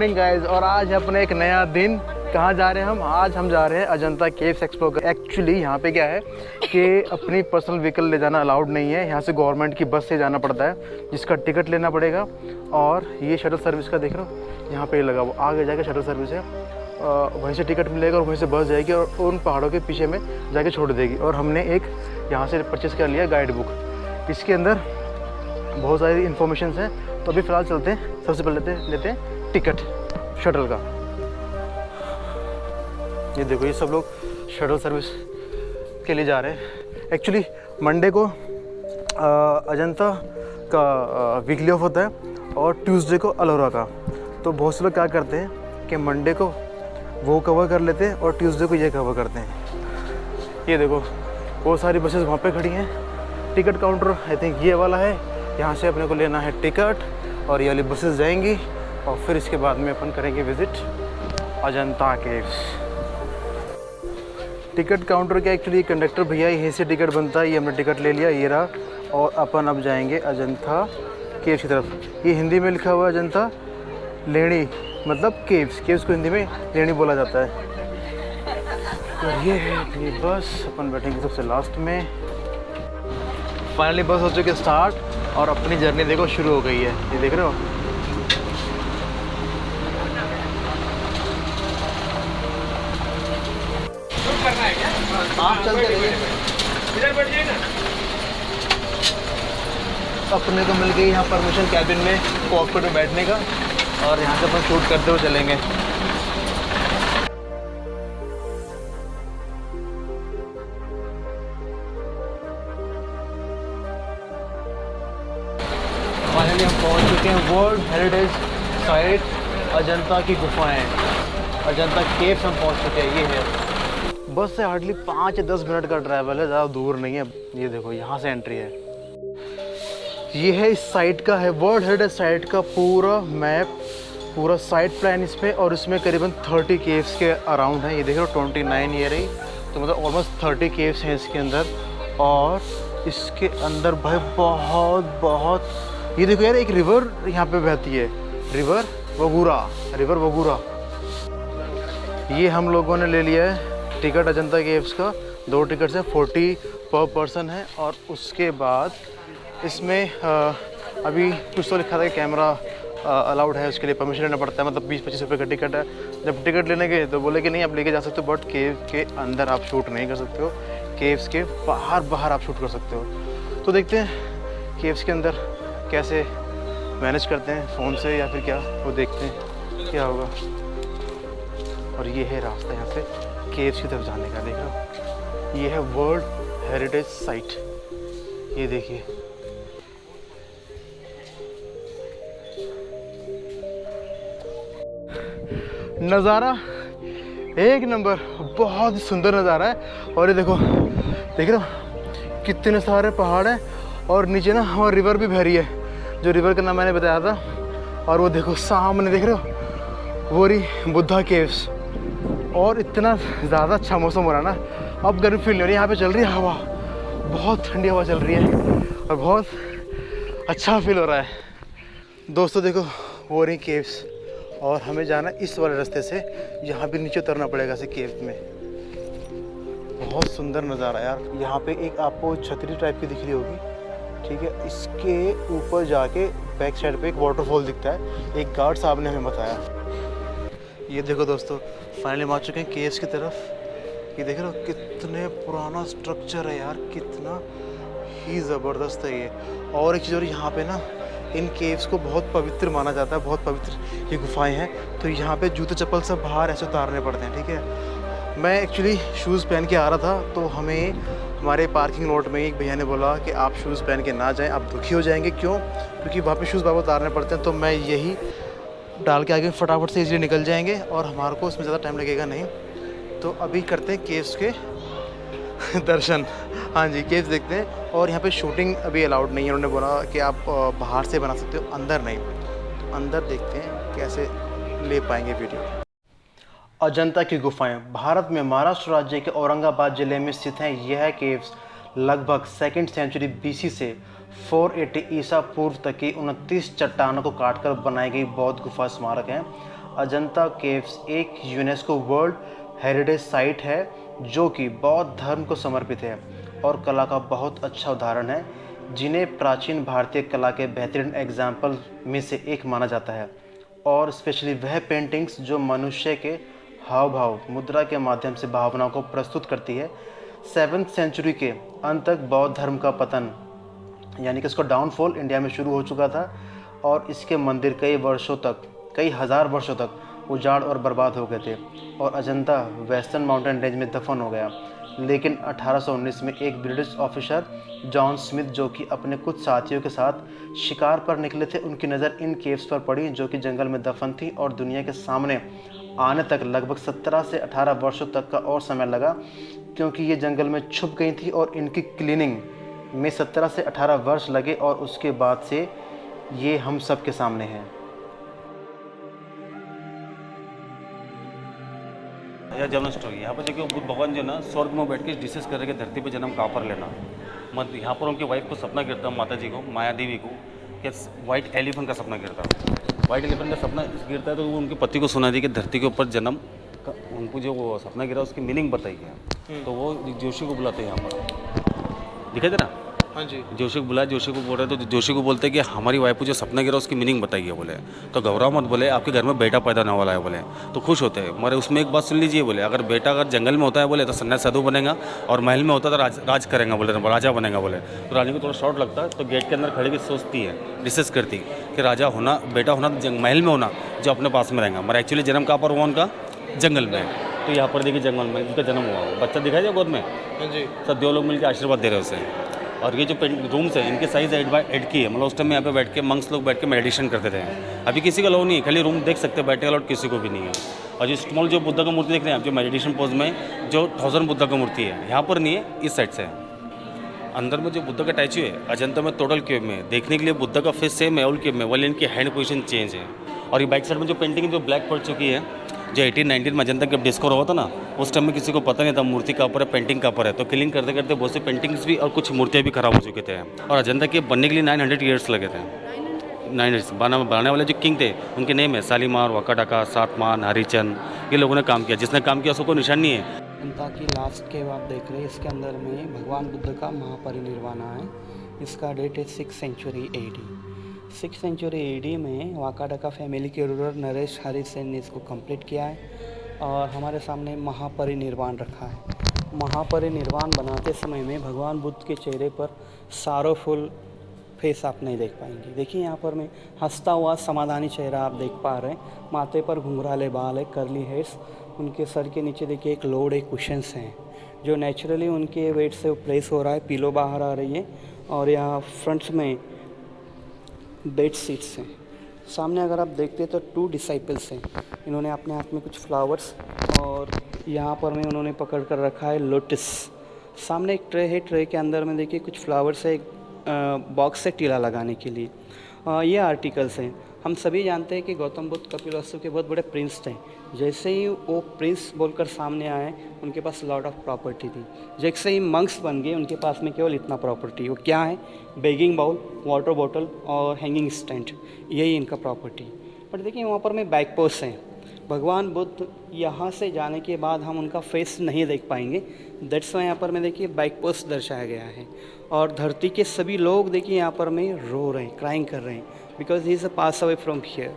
Morning guys. और आज अपने एक नया दिन। कहाँ जा रहे हैं हम? आज हम जा रहे हैं अजंता केव्स एक्सप्लोर। एक्चुअली यहाँ पे क्या है कि अपनी पर्सनल व्हीकल ले जाना अलाउड नहीं है। यहाँ से गवर्नमेंट की बस से जाना पड़ता है, जिसका टिकट लेना पड़ेगा। और ये शटल सर्विस का देख रहे हो, यहाँ पे लगा वो आगे जाके शटल सर्विस है, वहीं से टिकट मिलेगा और वहीं से बस जाएगी और उन पहाड़ों के पीछे में जाके छोड़ देगी। और हमने एक यहाँ से परचेज़ कर लिया गाइड बुक। इसके अंदर बहुत सारी इन्फॉर्मेशन हैं। तो अभी फ़िलहाल चलते हैं, सबसे पहले लेते हैं टिकट शटल का। ये देखो, ये सब लोग शटल सर्विस के लिए जा रहे हैं। एक्चुअली मंडे को अजंता का वीकली ऑफ होता है और ट्यूसडे को अलोरा का। तो बहुत से लोग क्या करते हैं कि मंडे को वो कवर कर लेते हैं और ट्यूसडे को ये कवर करते हैं। ये देखो, बहुत सारी बसेस वहाँ पे खड़ी हैं। टिकट काउंटर आई थिंक ये वाला है। यहाँ से अपने को लेना है टिकट और ये वाली बसेस जाएंगी और फिर इसके बाद में अपन करेंगे visit Ajanta caves. Ticket counter के एक्चुअली कंडक्टर भैया यहीं से टिकट बनता है। ये हमने टिकट ले लिया, ये रहा। और अपन अब जाएंगे अजंता केव्स की तरफ। ये हिंदी में लिखा हुआ है अजंता लेणी, मतलब केव्स। केव्स को हिंदी में लेणी बोला जाता है। तो ये है अपनी बस, अपन बैठेंगे सबसे लास्ट में। फाइनली बस हो चुकी है स्टार्ट और अपनी जर्नी देखो शुरू हो गई है। ये देख रहे हो, आप चलते रहिए। इधर बैठ जाइए ना। अपने को मिल गई यहाँ परमिशन कैबिन में कॉकपिट में बैठने का और यहाँ से अपन शूट करते हुए चलेंगे। फाइनली हम पहुँच चुके हैं वर्ल्ड हेरिटेज साइट अजंता की गुफाएं। अजंता केव्स हम पहुँच चुके हैं। ये है, बस से हार्डली 5 या 10 मिनट का ट्रैवल है, ज़्यादा दूर नहीं है। ये देखो, यहाँ से एंट्री है। ये है इस साइट का, है वर्ल्ड हेरिटेज साइट का पूरा मैप, पूरा साइट प्लान इस पर। और इसमें करीबन 30 केव्स के अराउंड है। ये देखो 29 ये रही, तो मतलब ऑलमोस्ट 30 केव्स हैं इसके अंदर। और इसके अंदर भाई बहुत ये देखो यार, एक रिवर यहाँ पे बहती है, रिवर वगूरा। ये हम लोगों ने ले लिया है टिकट अजंता केव्स का। 2 टिकट्स हैं, 40 पर पर्सन है। और उसके बाद इसमें अभी कुछ तो लिखा था कि कैमरा अलाउड है, उसके लिए परमिशन लेना पड़ता है, मतलब 20-25 रुपये का टिकट है। जब टिकट लेने गए तो बोले कि नहीं आप लेके जा सकते हो, बट केव के अंदर आप शूट नहीं कर सकते हो, केव्स के बाहर आप शूट कर सकते हो। तो देखते हैं केव्स के अंदर कैसे मैनेज करते हैं, फ़ोन से या फिर क्या, वो देखते हैं क्या होगा। और ये है रास्ता यहाँ से केव्स की तरफ जाने का। देख रहे हो, ये है वर्ल्ड हेरिटेज साइट। ये देखिए, नज़ारा एक नंबर, बहुत ही सुंदर नज़ारा है। और ये देखो, देख रहे हो कितने सारे पहाड़ हैं और नीचे ना हमारी रिवर भी बह रही है, जो रिवर का नाम मैंने बताया था। और वो देखो सामने, देख रहे हो, वो रही बुद्धा केव्स। और इतना ज़्यादा अच्छा मौसम हो रहा है ना, अब गर्मी फील नहीं हो रही। यहाँ पे चल रही है हवा, बहुत ठंडी हवा चल रही है और बहुत अच्छा फील हो रहा है। दोस्तों देखो, वो रही केव्स और हमें जाना इस वाले रास्ते से। यहाँ भी नीचे उतरना पड़ेगा से केव में। बहुत सुंदर नज़ारा यार। यहाँ पे एक आपको छतरी टाइप की दिख रही होगी, ठीक है। इसके ऊपर जाके बैक साइड पे एक वाटरफॉल दिखता है, एक गार्ड साहब ने हमें बताया। ये देखो दोस्तों, फाइनली हम आ चुके हैं केव्स की तरफ। ये देख रहे हो कितने पुराना स्ट्रक्चर है यार, कितना ही ज़बरदस्त है ये। और एक चीज़ और, यहाँ पे ना इन केव्स को बहुत पवित्र माना जाता है, बहुत पवित्र ये गुफाएं हैं। तो यहाँ पे जूते चप्पल सब बाहर ऐसे उतारने पड़ते हैं, ठीक है। मैं एक्चुअली शूज़ पहन के आ रहा था, तो हमें हमारे पार्किंग लॉट में एक भैया ने बोला कि आप शूज़ पहन के ना जाएं, आप दुखी हो जाएंगे। क्यों? क्योंकि वहाँ पे शूज़ बार उतारने पड़ते हैं। तो मैं यही डाल के आगे फटाफट से इजीली निकल जाएंगे और हमारे को उसमें ज़्यादा टाइम लगेगा नहीं। तो अभी करते हैं केव्स के दर्शन। हाँ जी, केव्स देखते हैं। और यहाँ पे शूटिंग अभी अलाउड नहीं है, उन्होंने बोला कि आप बाहर से बना सकते हो, अंदर नहीं। तो अंदर देखते हैं कैसे ले पाएंगे वीडियो। अजंता की गुफाएं भारत में महाराष्ट्र राज्य के औरंगाबाद जिले में स्थित हैं। यह केव्स लगभग 2nd सेंचुरी BC से 480 ईसा पूर्व तक की 29 चट्टानों को काटकर बनाई गई बौद्ध गुफा स्मारक हैं। अजंता केव्स एक यूनेस्को वर्ल्ड हेरिटेज साइट है जो कि बौद्ध धर्म को समर्पित है और कला का बहुत अच्छा उदाहरण है, जिन्हें प्राचीन भारतीय कला के बेहतरीन एग्जाम्पल में से एक माना जाता है। और स्पेशली वह पेंटिंग्स जो मनुष्य के हाव भाव मुद्रा के माध्यम से भावनाओं को प्रस्तुत करती है। 7th सेंचुरी के अंत तक बौद्ध धर्म का पतन यानी कि इसका डाउनफॉल इंडिया में शुरू हो चुका था और इसके मंदिर कई हज़ार वर्षों तक उजाड़ और बर्बाद हो गए थे और अजंता वेस्टर्न माउंटेन रेंज में दफन हो गया। लेकिन 1819 में एक ब्रिटिश ऑफिसर जॉन स्मिथ जो कि अपने कुछ साथियों के साथ शिकार पर निकले थे, उनकी नज़र इन केव्स पर पड़ी जो कि जंगल में दफन थी और दुनिया के सामने आने तक लगभग 17 से 18 वर्षों तक का और समय लगा, क्योंकि ये जंगल में छुप गई थी और इनकी क्लीनिंग में 17 से 18 वर्ष लगे और उसके बाद से ये हम सब के सामने है। यह जन्म स्टोरी यहाँ पर देखिए, बुद्ध भगवान जो ना स्वर्ग में बैठ के डिस्कस कर रहे कि धरती पे जन्म कहाँ पर लेना। मत यहाँ पर उनकी वाइफ को सपना गिरता, माता जी को, माया देवी को, कि वाइट एलिफेंट का सपना गिरता। वाइट एलिफेंट का सपना गिरता है तो वो उनके पति को सुना दी कि धरती के ऊपर जन्म का उनको जो वो सपना गिरा उसकी मीनिंग बताई है। तो वो जोशी को बुलाते हैं यहाँ पर, दिखाई दे ना। हाँ जी। जोशी को बुलाया, जोशी को बोल रहे तो जोशी को बोलते हैं कि हमारी वाइफ को जो सपना गिरा उसकी मीनिंग बताइए। बोले तो घबराओ मत, बोले आपके घर में बेटा पैदा होने वाला है। बोले तो खुश होते हैं, मगर उसमें एक बात सुन लीजिए, बोले अगर बेटा अगर जंगल में होता है बोले तो सन्यासी साधु बनेगा और महल में होता तो राज करेगा, बोले तो राजा बनेगा। बोले तो रानी को थोड़ा शॉर्ट लगता है तो गेट के अंदर खड़े की सोचती है, डिस्कस करती कि राजा होना, बेटा होना महल में होना जो अपने पास में रहेगा, मगर एक्चुअली जन्म कहाँ पर हुआ उनका, जंगल में। तो यहाँ पर देखिए जंगल में जिसका जन्म हुआ, बच्चा दिखाई दिया गोद में। जी। सब 2 लोग मिलकर आशीर्वाद दे रहे हैं उसे। और ये जो रूम्स है इनके साइज़ 8x8 की है, मतलब उस टाइम में यहाँ पे बैठ के मंक्स लोग बैठ के मेडिटेशन करते थे। अभी किसी का लो नहीं है, खाली रूम देख सकते हैं, बैठने का लोग किसी को भी नहीं है। और जो स्मॉल जो बुद्धा का मूर्ति देख रहे हैं आप, जो मेडिटेशन पोज में जो 1000 बुद्धा का मूर्ति है, यहाँ पर नहीं है, इस साइड से है। अंदर में जो बुद्धा का टैचू है अजंता में टोटल केव में देखने के लिए बुद्धा का फेस सेम है, ऑल केव में, वाले इनकी हैंड पोजीशन चेंज है। और ये बैक साइड में जो पेंटिंग जो ब्लैक पड़ चुकी है, जो 1819 में अजंता के डिस्कवर हुआ था ना, उस टाइम में किसी को पता नहीं था मूर्ति कहाँ पर है, पेंटिंग कहाँ पर है। तो क्लीनिंग करते करते बहुत सी पेंटिंग्स भी और कुछ मूर्तियाँ भी खराब हो चुके थे। और अजंता के बनने के लिए 900 ईयर्स लगे थे। 900 बनाने वाले जो किंग थे उनके नेम है सालीमार, वाकाडाका, सातमान, हरिचंद, ये लोगों ने काम किया। जिसने काम किया उसको कोई निशान नहीं है। अजंता की लास्ट केव आप देख रहे हैं, इसके अंदर में भगवान बुद्ध का महापरिनिर्वाण है। इसका डेट है 6th century AD। 6th century AD में वाकाडाका फैमिली के रूलर नरेश हरिसेन ने इसको कंप्लीट किया है और हमारे सामने महापरिनिर्वाण रखा है। महापरिनिर्वाण बनाते समय में भगवान बुद्ध के चेहरे पर सारोफुल फेस आप नहीं देख पाएंगे। देखिए यहाँ पर मैं हंसता हुआ समाधानी चेहरा आप देख पा रहे हैं। माथे पर घुंघराले बाल है, कर्ली हेयर्स। उनके सर के नीचे देखिए एक लोड, एक कुशन्स हैं जो नेचुरली उनके वेट से प्लेस हो रहा है। पिलो बाहर आ रही है और यहाँ फ्रंट्स में बेड सीट्स हैं। सामने अगर आप देखते हैं तो 2 डिसाइपल्स हैं। इन्होंने अपने हाथ में कुछ फ्लावर्स और यहाँ पर में उन्होंने पकड़ कर रखा है लोटस। सामने एक ट्रे है, ट्रे के अंदर में देखिए कुछ फ्लावर्स है, एक बॉक्स है टीला लगाने के लिए। ये आर्टिकल्स हैं। हम सभी जानते हैं कि गौतम बुद्ध कपिलवस्तु के बहुत बड़े प्रिंस थे। जैसे ही वो प्रिंस बोलकर सामने आए उनके पास लॉट ऑफ प्रॉपर्टी थी। जैसे ही मंक्स बन गए उनके पास में केवल इतना प्रॉपर्टी। वो क्या है? बेगिंग बाउल, वाटर बॉटल और हैंगिंग स्टैंड, यही इनका प्रॉपर्टी। बट देखिए वहाँ पर में बैक पोस्ट हैं। भगवान बुद्ध यहाँ से जाने के बाद हम उनका फेस नहीं देख पाएंगे। दैट्स वाई यहाँ पर में देखिए बैक पोस्ट दर्शाया गया है। और धरती के सभी लोग देखिए यहाँ पर में रो रहे हैं, क्राइंग कर रहे हैं, because he is a pass away from here.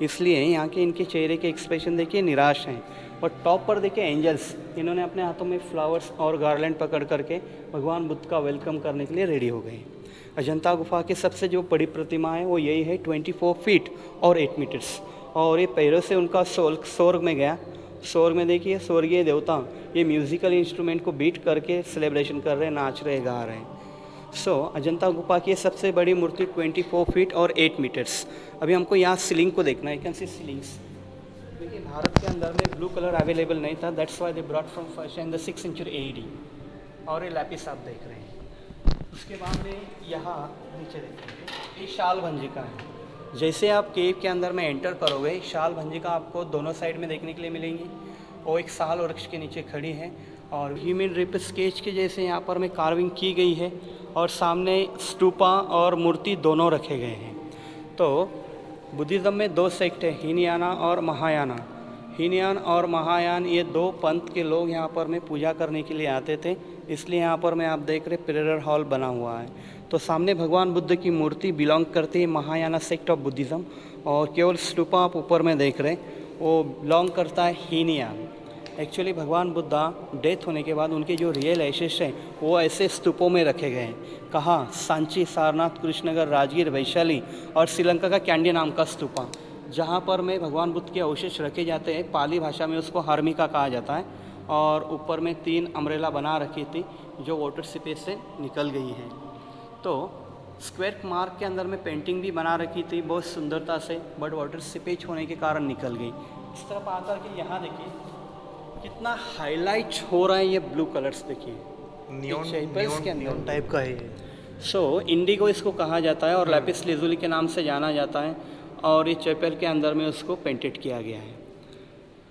इसलिए यहाँ के इनके चेहरे के एक्सप्रेशन देखिए निराश हैं। और टॉप पर देखिए एंजल्स, इन्होंने अपने हाथों में फ्लावर्स और गार्लैंड पकड़ करके भगवान बुद्ध का वेलकम करने के लिए रेडी हो गए। अजंता गुफा की सबसे जो बड़ी प्रतिमा है वो यही है, 24 फीट और 8 मीटर्स। और ये पैरों से उनका स्वर्ग में गया। स्वर्ग में देखिए स्वर्गीय देवता ये म्यूज़िकल इंस्ट्रूमेंट को बीट करके सेलिब्रेशन कर रहे हैं, नाच रहे, गा रहे हैं। अजंता गुफा की सबसे बड़ी मूर्ति 24 फीट और 8 मीटर्स। अभी हमको यहाँ सीलिंग को देखना है, कैन सी सीलिंग्स। देखिए भारत के अंदर में ब्लू कलर अवेलेबल नहीं था, that's why they brought from first in the 6th century AD। और ये लैपिस आप देख रहे हैं। उसके बाद में यहाँ नीचे देखेंगे, ये शाल भंजिका है। जैसे आप केव के अंदर में एंटर करोगे, शाल भंजिका आपको दोनों साइड में देखने के लिए मिलेंगी। वो एक साल वृक्ष के नीचे खड़ी है और ह्यूमन रिप स्केच के जैसे यहाँ पर में कार्विंग की गई है और सामने स्तूपा और मूर्ति दोनों रखे गए हैं। तो बुद्धिज़्म में दो सेक्ट है, हीनयाना और महायाना। हीनयान और महायान ये दो पंथ के लोग यहाँ पर में पूजा करने के लिए आते थे, इसलिए यहाँ पर में आप देख रहे प्रेयर हॉल बना हुआ है। तो सामने भगवान बुद्ध की मूर्ति बिलोंग करती है महायाना सेक्ट ऑफ बुद्धिज़्म, और केवल स्तूपा आप ऊपर में देख रहे वो बिलोंग करता है हीनयान। एक्चुअली भगवान बुद्धा डेथ होने के बाद उनके जो रियल एशेस हैं वो ऐसे स्तूपों में रखे गए हैं। कहाँ? सांची, सारनाथ, कृष्णनगर, राजगीर, वैशाली और श्रीलंका का कैंडी नाम का स्तूपा, जहाँ पर में भगवान बुद्ध के अवशेष रखे जाते हैं। पाली भाषा में उसको हर्मिका कहा जाता है। और ऊपर में 3 अम्ब्रेला बना रखी थी जो वाटर सीपेज से निकल गई है। तो स्क्वायर मार्क के अंदर में पेंटिंग भी बना रखी थी बहुत सुंदरता से, बट वाटर सीपेज होने के कारण निकल गई। इस तरफ आकर के यहाँ देखिए कितना हाईलाइट हो रहा है ये ब्लू कलर्स, देखिए नियॉन टाइप का है ये। सो इंडिगो इसको कहा जाता है और लैपिस लेजुली के नाम से जाना जाता है। और ये चैपल के अंदर में उसको पेंटेड किया गया है।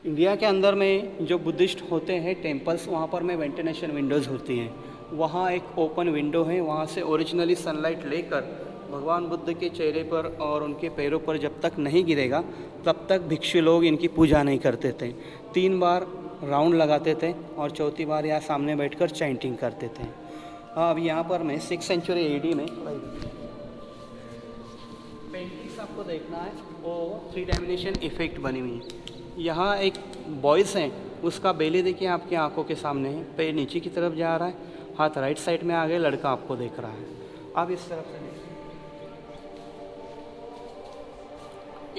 इंडिया के अंदर में जो बुद्धिस्ट होते हैं टेम्पल्स, वहाँ पर में वेंटिलेशन विंडोज़ होती हैं। वहाँ एक ओपन विंडो है, वहाँ से ओरिजिनली सनलाइट लेकर भगवान बुद्ध के चेहरे पर और उनके पैरों पर जब तक नहीं गिरेगा तब तक भिक्षु लोग इनकी पूजा नहीं करते थे। 3 बार राउंड लगाते थे और चौथी बार यहाँ सामने बैठकर चैंटिंग करते थे। अब यहाँ पर मैं 6th सेंचुरी AD में पेंटिंग्स आपको देखना है, वो 3 डायमेंशन इफेक्ट बनी हुई है। यहाँ एक बॉयज़ हैं, उसका बेली देखिए आपकी आंखों के सामने है, पैर नीचे की तरफ जा रहा है, हाथ राइट साइड में आ गए, लड़का आपको देख रहा है। अब इस तरफ से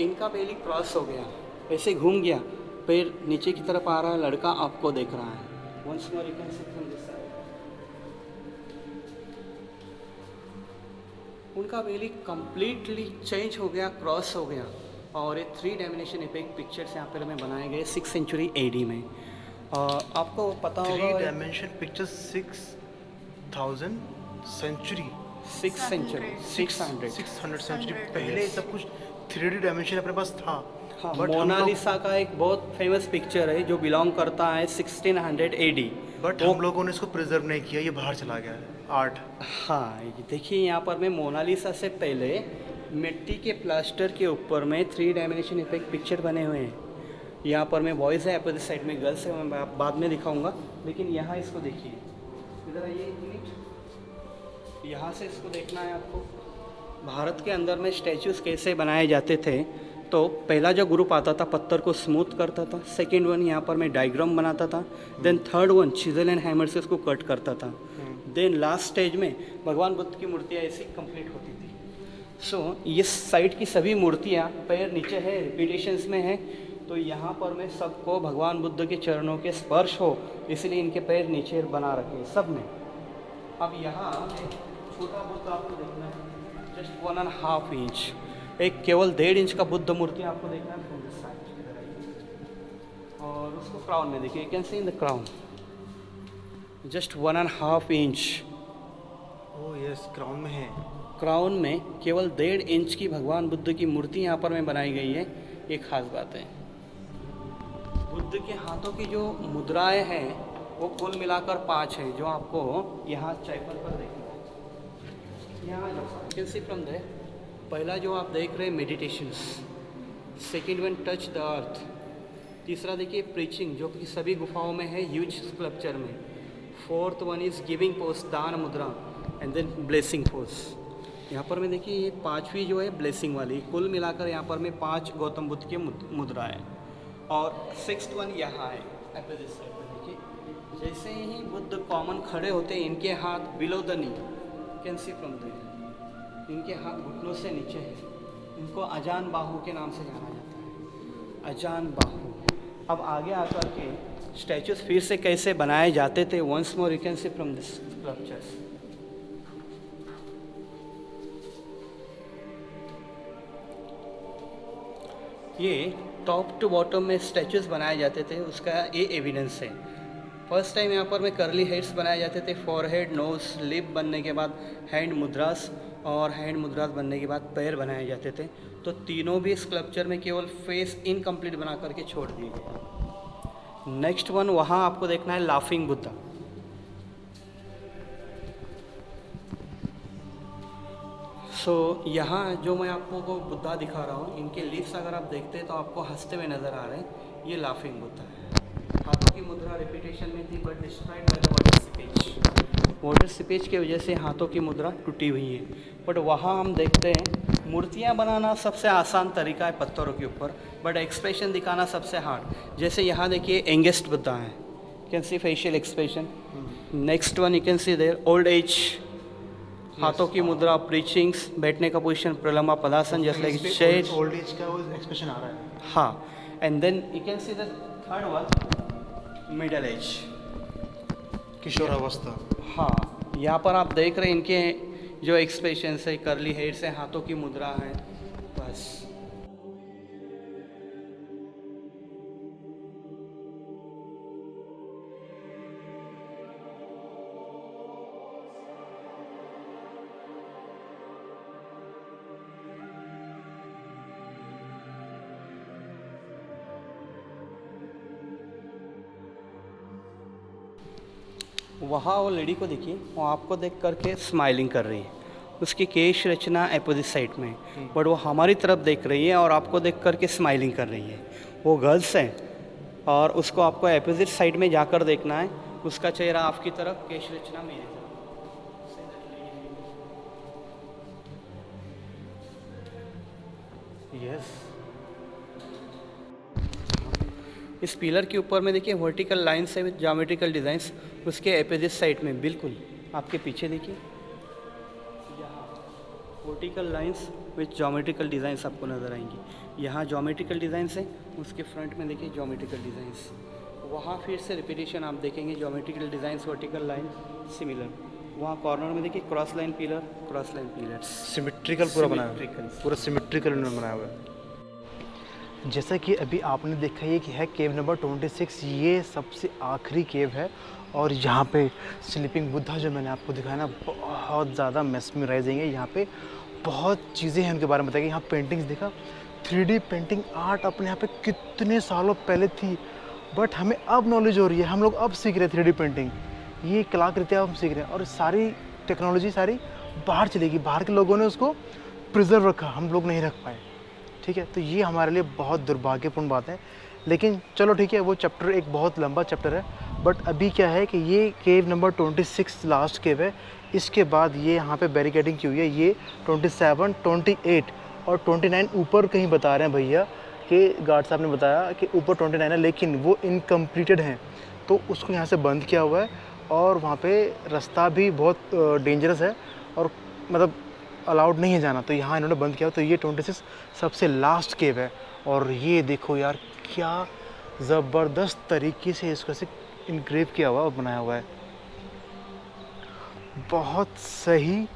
इनका बेली क्रॉस हो गया, ऐसे घूम गया, पैर नीचे की तरफ आ रहा है, लड़का आपको देख रहा है। Once more you can see from this side. उनका बेली कंप्लीटली चेंज हो गया, क्रॉस हो गया। और ये 3 डायमेंशन इफेक्ट पिक्चर्स यहाँ पर हमें बनाए गए 6th सेंचुरी AD में। आपको पता होगा 3 dimension pictures 6000 century 6th century 600 century पहले सब कुछ 3D डायमेंशन अपने पास था। हाँ, But मोनालिसा का एक बहुत फेमस पिक्चर है जो बिलोंग करता है 1600 AD। बट हम लोगों ने इसको प्रिजर्व नहीं किया, ये बाहर चला गया है आर्ट। हाँ, ये देखिए यहाँ पर मैं मोनालिसा से पहले मिट्टी के प्लास्टर के ऊपर में 3 डायमेंशन इफेक्ट पिक्चर बने हुए हैं। यहाँ पर मैं बॉयज़ है, अपोजिट साइड में गर्ल्स है, मैं बाद में दिखाऊंगा। लेकिन यहाँ इसको देखिए, इधर आइए 1 मिनट, यहाँ से इसको देखना है आपको। भारत के अंदर में स्टैचूज़ कैसे बनाए जाते थे, तो पहला जो ग्रुप आता था पत्थर को स्मूथ करता था, सेकेंड वन यहाँ पर मैं डायग्राम बनाता था, then third one chisel and hammer से उसको कट करता था, देन लास्ट स्टेज में भगवान बुद्ध की मूर्तियाँ ऐसी कंप्लीट होती थी। सो इस साइड की सभी मूर्तियाँ पैर नीचे है, रिपीटेशंस में है, तो यहाँ पर मैं सबको भगवान बुद्ध के चरणों के स्पर्श हो इसलिए इनके पैर नीचे बना रखे हैं सब में। अब यहाँ एक छोटा बुद्ध आपको देखना है, जस्ट 1.5 इंच, एक केवल 1.5 इंच का बुद्ध मूर्ति आपको देखना है फ्रॉम दिस साइड। और उसको क्राउन में देखिए, you can C in the crown just 1.5 inch. Oh yes, crown में है। क्राउन में केवल 1.5 इंच की भगवान बुद्ध की मूर्ति यहाँ पर में बनाई गई है। ये खास बात है। बुद्ध के हाथों की जो मुद्राएं हैं वो कुल मिलाकर 5 है, जो आपको यहाँ चैपल पर देखना है। यहाँ you can see from there, पहला जो आप देख रहे हैं meditations, second one touch the earth, तीसरा देखिए प्रीचिंग जो कि सभी गुफाओं में है ह्यूज स्कल्पचर में, fourth one is giving pose दान मुद्रा, एंड देन ब्लेसिंग पोज। यहाँ पर में देखिए ये 5वीं जो है ब्लेसिंग वाली, कुल मिलाकर यहाँ पर में 5 गौतम बुद्ध की मुद्रा है। और 6th वन यहाँ है अपोजिट साइड पर देखिए, जैसे ही बुद्ध कॉमन खड़े होते हैं इनके हाथ below the knee, can see from there, इनके हाथ घुटनों से नीचे है। इनको अजान बाहु के नाम से जाना जाता है, अजान बाहु। अब आगे आकर के स्टैचूज फिर से कैसे बनाए जाते थे, once more you can see from this sculptures. ये टॉप टू बॉटम में स्टैचूज बनाए जाते थे, उसका ये एविडेंस है। फर्स्ट टाइम यहाँ पर में करली हेड्स बनाए जाते थे, फॉरहेड, नोज, लिप बनने के बाद हैंड मुद्रास, और हैंड मुद्रास बनने के बाद पैर बनाए जाते थे। तो तीनों भी स्कल्पचर में केवल फेस इनकम्प्लीट बना करके छोड़ दिए गए। नेक्स्ट वन वहाँ आपको देखना है लाफिंग बुद्धा। सो यहाँ जो मैं आपको को बुद्धा दिखा रहा हूँ, इनके लिप्स अगर आप देखते हैं तो आपको हंसते हुए नज़र आ रहे हैं। ये लाफिंग बुद्धा है। हाथों की मुद्रा रिपीटेशन में थी but destroyed by the water seepage. Water seepage की वजह से हाथों की मुद्रा टूटी हुई है। बट वहाँ हम देखते हैं मूर्तियाँ बनाना सबसे आसान तरीका है पत्थरों के ऊपर, बट एक्सप्रेशन दिखाना सबसे हार्ड। जैसे यहाँ देखिए यंगेस्ट बुद्धा है, can see facial expression. Next one you can C their old age, हाथों की मुद्रा, प्रीचिंग्स, बैठने का पोजीशन प्रलंबा पदासन, जैसे लाइक शेड, ओल्ड एज का वो एक्सप्रेशन आ रहा है। हाँ। And then you can see the third one middle age, किशोरावस्था। हाँ। यहाँ पर आप देख रहे हैं इनके जो एक्सप्रेशन है, करली हेड से हाथों की मुद्रा है, बस। वहाँ वो लेडी को देखिए, वो आपको देख करके स्माइलिंग कर रही है। उसकी केश रचना अपोजिट साइड में है, बट वो हमारी तरफ देख रही है और आपको देख करके स्माइलिंग कर रही है। वो गर्ल्स है और उसको आपको अपोजिट साइड में जाकर देखना है। उसका चेहरा आपकी तरफ, केश रचना मेरी तरफ। यस। इस पिलर के ऊपर में देखिए वर्टिकल लाइन्स है विद ज्योमेट्रिकल डिज़ाइंस। उसके अपोजिट साइड में बिल्कुल आपके पीछे देखिए, यहाँ vertical lines with geometrical designs आपको नज़र आएंगी। यहाँ ज्योमेट्रिकल डिज़ाइंस है, उसके फ्रंट में देखिए ज्योमेट्रिकल डिज़ाइंस। वहाँ फिर से रिपीटेशन आप देखेंगे, geometrical designs, vertical line similar. वहाँ कॉर्नर में देखिए cross line pillar, cross line pillars, symmetrical पूरा बनाया है, Symmetrical। पूरा सिमेट्रिकल बनाया हुआ है। जैसा कि अभी आपने देखा ये कि है केव नंबर 26, ये सबसे आखिरी केव है। और यहाँ पे स्लीपिंग बुद्धा जो मैंने आपको दिखाया ना, बहुत ज़्यादा मेस्मराइजिंग है। यहाँ पे बहुत चीज़ें हैं उनके बारे में बताया। यहाँ पेंटिंग्स देखा, 3D पेंटिंग आर्ट अपने यहाँ पे कितने सालों पहले थी, बट हमें अब नॉलेज हो रही है, हम लोग अब सीख रहे हैं 3D पेंटिंग। ये कलाकृतियाँ हम सीख रहे हैं और सारी टेक्नोलॉजी सारी बाहर चलेगी, बाहर के लोगों ने उसको प्रिजर्व रखा, हम लोग नहीं रख पाए। ठीक है, तो ये हमारे लिए बहुत दुर्भाग्यपूर्ण बात है। लेकिन चलो ठीक है, वो चैप्टर एक बहुत लंबा चैप्टर है। बट अभी क्या है कि ये केव नंबर 26 लास्ट केव है। इसके बाद ये यहाँ पे बैरिकेडिंग की हुई है। ये 27, 28 और 29 ऊपर कहीं बता रहे हैं भैया कि गार्ड साहब ने बताया कि ऊपर 29 है, लेकिन वो इनकम्प्लीटेड हैं, तो उसको यहाँ से बंद किया हुआ है। और वहाँ पे रास्ता भी बहुत डेंजरस है और मतलब अलाउड नहीं है जाना, तो यहाँ इन्होंने बंद किया। तो ये 26 सबसे लास्ट केव है। और ये देखो यार, क्या ज़बरदस्त तरीके से इसको से इनग्रेव किया हुआ और बनाया हुआ है। बहुत सही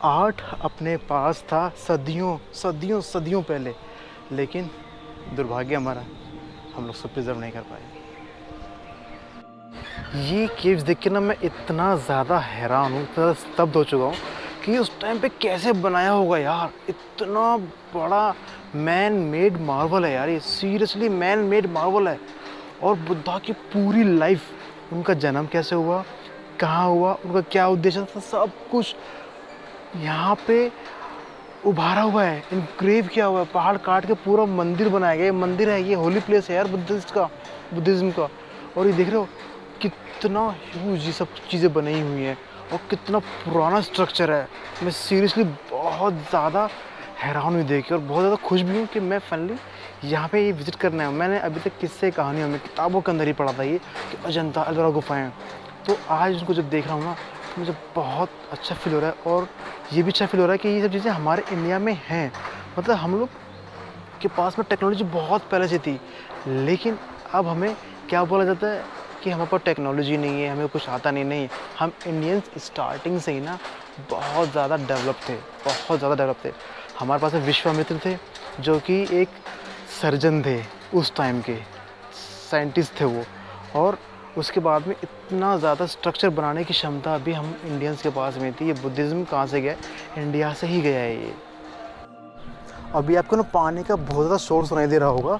आर्ट अपने पास था सदियों सदियों सदियों पहले, लेकिन दुर्भाग्य हमारा, हम लोग सब प्रिजर्व नहीं कर पाए। ये केव्स देख के ना मैं इतना ज़्यादा हैरान हूँ, इतना स्तब्ध हो चुका हूँ कि उस टाइम पे कैसे बनाया होगा यार। इतना बड़ा मैन मेड मार्वल है यार, ये सीरियसली मैन मेड मार्वल है। और बुद्धा की पूरी लाइफ, उनका जन्म कैसे हुआ, कहाँ हुआ, उनका क्या उद्देश्य था, सब कुछ यहाँ पे उभारा हुआ है, इनग्रेव किया हुआ है। पहाड़ काट के पूरा मंदिर बनाया गया। ये मंदिर है, ये होली प्लेस है यार बुद्धिज़्म का। और ये देख रहे हो कितना ह्यूज ये सब चीज़ें बनी हुई हैं और कितना पुराना स्ट्रक्चर है। मैं सीरियसली बहुत ज़्यादा हैरान हुई देख के और बहुत ज़्यादा खुश भी हूँ कि मैं फाइनली यहाँ पे ये विज़िट करना है। मैंने अभी तक किस्से कहानियों में, किताबों के अंदर ही पढ़ा था ये कि अजंता एलोरा गुफाएँ, तो आज उनको जब देख रहा हूँ ना तो मुझे बहुत अच्छा फील हो रहा है। और ये भी अच्छा फील हो रहा है कि ये सब चीज़ें हमारे इंडिया में हैं। मतलब हम लोग के पास में टेक्नोलॉजी बहुत पहले से थी, लेकिन अब हमें क्या बोला जाता है कि हमारे पास टेक्नोलॉजी नहीं है, हमें कुछ आता नहीं। हम इंडियंस स्टार्टिंग से ही ना बहुत ज़्यादा डेवलप थे, बहुत ज़्यादा डेवलप थे। हमारे पास में विश्वामित्र थे जो कि एक सर्जन थे, उस टाइम के साइंटिस्ट थे वो। और उसके बाद में इतना ज़्यादा स्ट्रक्चर बनाने की क्षमता भी हम इंडियंस के पास में थी। ये बुद्धिज़्म कहाँ से गया? इंडिया से ही गया है ये। अभी आपको ना पानी का बहुत ज़्यादा शोर सुनाई दे रहा होगा।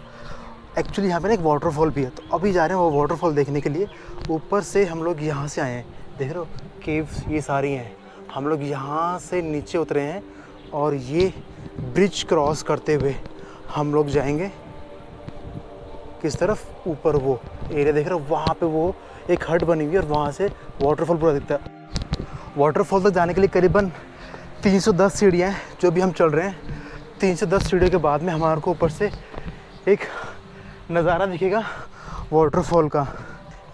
एक्चुअली यहाँ पे ना एक वाटरफॉल भी है, तो अभी जा रहे हैं वो वाटरफॉल देखने के लिए। ऊपर से हम लोग यहाँ से आए हैं, देख रहे हो केव्स ये सारी हैं। हम लोग यहाँ से नीचे उतरे हैं और ये ब्रिज क्रॉस करते हुए हम लोग जाएंगे किस तरफ, ऊपर वो एरिया देख रहे हो, वहाँ पे वो एक हट बनी हुई है और वहाँ से वाटरफॉल पूरा दिखता है। वाटरफॉल तक जाने के लिए करीबन 310 सीढ़ियाँ हैं जो भी हम चल रहे हैं। 310 सीढ़ियों के बाद में हमारे को ऊपर से एक नज़ारा दिखेगा वाटरफॉल का।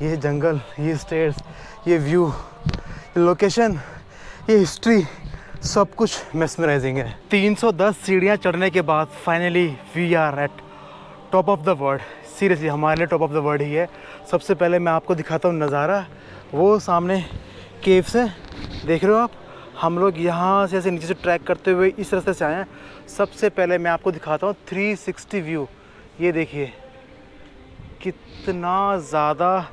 ये जंगल, ये स्टेयर्स, ये व्यू, ये लोकेशन, ये हिस्ट्री, सब कुछ मेस्मराइजिंग है। 310 सीढ़ियाँ चढ़ने के बाद finally we are at top of the world. Seriously हमारे लिए टॉप ऑफ द वर्ल्ड ही है। सबसे पहले मैं आपको दिखाता हूँ नज़ारा। वो सामने केव्स है, देख रहे हो आप। हम लोग यहाँ से ऐसे नीचे से ट्रैक करते हुए इस रास्ते से आए हैं। सबसे पहले मैं आपको दिखाता हूँ 360 व्यू। ये देखिए कितना ज़्यादा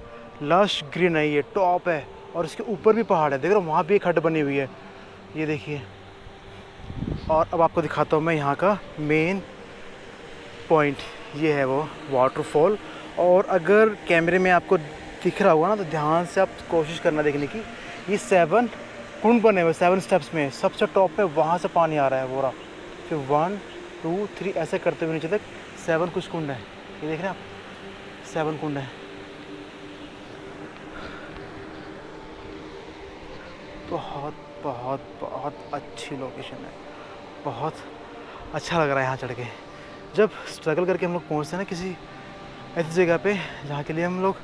लश ग्रीन है, ये टॉप है और इसके ऊपर भी पहाड़ है, देख रहे हो, वहाँ भी एक हट बनी हुई है, ये देखिए। और अब आपको दिखाता हूँ मैं यहाँ का मेन पॉइंट, ये है वो वाटरफॉल। और अगर कैमरे में आपको दिख रहा होगा ना तो ध्यान से आप कोशिश करना देखने की। ये 7 कुंड बने हुए 7 स्टेप्स में, सबसे टॉप पे वहाँ से पानी आ रहा है वो रहा। फिर 1 2 3 ऐसे करते हुए नीचे तक 7 कुछ कुंड है, ये देख रहे हैं आप, 7 कुंड है। बहुत बहुत बहुत अच्छी लोकेशन है, बहुत अच्छा लग रहा है यहाँ चढ़ के। जब स्ट्रगल करके हम लोग पहुँचते हैं ना किसी ऐसी जगह पे जहाँ के लिए हम लोग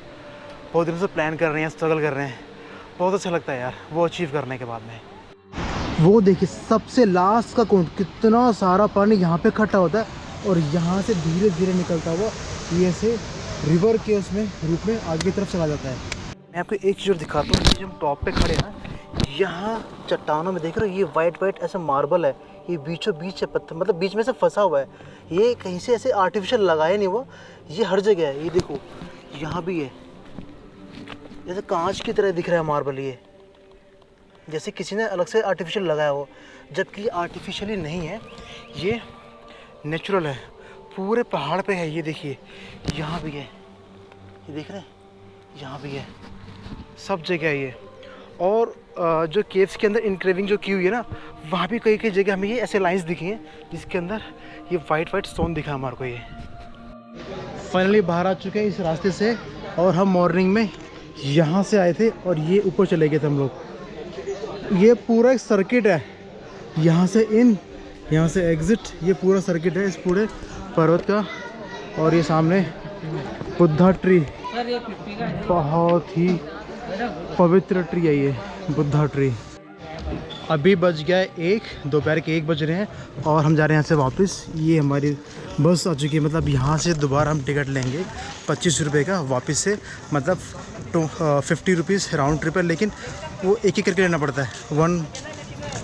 बहुत दिनों से प्लान कर रहे हैं, स्ट्रगल कर रहे हैं, बहुत अच्छा लगता है यार वो अचीव करने के बाद में। वो देखिए सबसे लास्ट का कुंड, कितना सारा पानी यहाँ पे इकट्ठा होता है और यहाँ से धीरे धीरे निकलता हुआ ये से रिवर के उसमें रूप में आगे की तरफ चला जाता है। मैं आपको एक चीज़ दिखाता हूँ, जब हम टॉप पे खड़े हैं यहाँ चट्टानों में देख रहे हो, ये वाइट वाइट ऐसा मार्बल है, ये बीचों बीच है पत्थर, मतलब बीच में से फंसा हुआ है। ये कहीं से ऐसे आर्टिफिशियल लगाया नहीं हुआ, ये हर जगह है। ये देखो यहाँ भी है, जैसे कांच की तरह दिख रहा है मार्बल, ये जैसे किसी ने अलग से आर्टिफिशियल लगाया हो, जबकि ये आर्टिफिशियली नहीं है, ये नेचुरल है, पूरे पहाड़ पे है। ये देखिए यहाँ भी है, ये देख रहे हैं, यहाँ भी है, सब जगह है ये। और जो केव्स के अंदर इनक्रेविंग जो की हुई है ना, वहाँ भी कई कई जगह हमें ये ऐसे लाइंस दिखी हैं जिसके अंदर ये वाइट वाइट स्टोन दिखा हमारे को। ये फाइनली बाहर आ चुके हैं इस रास्ते से, और हम मॉर्निंग में यहाँ से आए थे और ये ऊपर चले गए थे हम लोग। ये पूरा एक सर्किट है, यहाँ से इन, यहाँ से एग्ज़िट, ये पूरा सर्किट है इस पूरे पर्वत का। और ये सामने बुद्धा ट्री, बहुत ही पवित्र ट्री है ये बुद्धा ट्री। अभी बज गया है 1, दोपहर के 1 बज रहे हैं और हम जा रहे हैं यहाँ से वापस। ये हमारी बस आ चुकी है, मतलब यहाँ से दोबारा हम टिकट लेंगे 25 रुपये का वापस से, मतलब 50 रुपीज़ राउंड ट्रिप है, लेकिन वो एक करके लेना पड़ता है। 1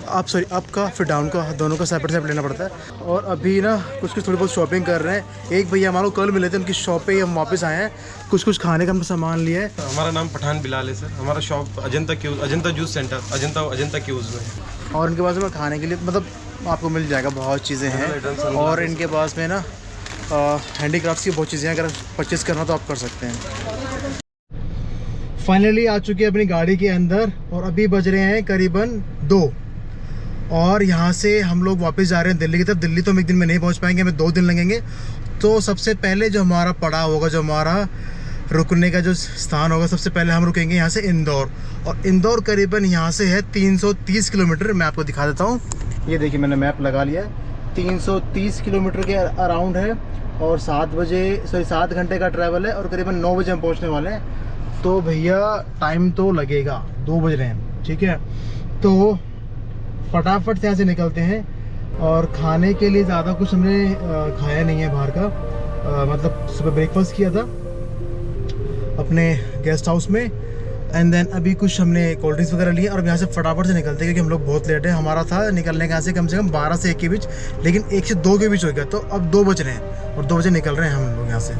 अप का फिर डाउन का, दोनों का सेपरेट लेना पड़ता है। और अभी ना कुछ थोड़ी बहुत शॉपिंग कर रहे हैं। एक भैया हमारे को कल मिले थे, उनकी शॉप पे ही हम वापस आए हैं। कुछ खाने का हमने सामान लिया है। हमारा नाम पठान बिलाल है सर। हमारा shop Ajanta juice centre Ajanta क्यूज में। और इनके पास में खाने के लिए मतलब आपको मिल जाएगा, बहुत चीज़ें हैं। और इनके पास में ना हैंडीक्राफ्ट्स की बहुत चीज़ें हैं, अगर परचेज़ करना तो आप कर सकते हैं। फाइनली आ चुके हैं अपनी गाड़ी के अंदर और अभी बज रहे हैं करीबन 2, और यहाँ से हम लोग वापस जा रहे हैं दिल्ली की तरफ। दिल्ली तो हम एक दिन में नहीं पहुँच पाएंगे, हमें 2 दिन लगेंगे। तो सबसे पहले जो हमारा पड़ाव होगा, जो हमारा रुकने का जो स्थान होगा, सबसे पहले हम रुकेंगे यहाँ से इंदौर। और इंदौर करीबन यहाँ से है 330 किलोमीटर। मैं आपको दिखा देता हूँ, ये देखिए मैंने मैप लगा लिया है, 330 किलोमीटर के अराउंड है। और 7 घंटे का ट्रैवल है और करीबन 9 बजे हम पहुँचने वाले हैं। तो भैया टाइम तो लगेगा, 2 बज रहे हैं, ठीक है। तो फटाफट से यहाँ से निकलते हैं। और खाने के लिए ज़्यादा कुछ हमने खाया नहीं है बाहर का, मतलब सुबह ब्रेकफास्ट किया था अपने गेस्ट हाउस में, एंड देन अभी कुछ हमने कोल्ड ड्रिंक्स वगैरह लिए। और अब यहाँ से फटाफट से निकलते हैं क्योंकि हम लोग बहुत लेट है। हमारा था निकलने का यहाँ से कम 12 से 1 के बीच, लेकिन 1 से 2 के बीच हो गया। तो अब 2 बज रहे हैं और 2 बजे निकल रहे हैं हम लोग यहाँ से।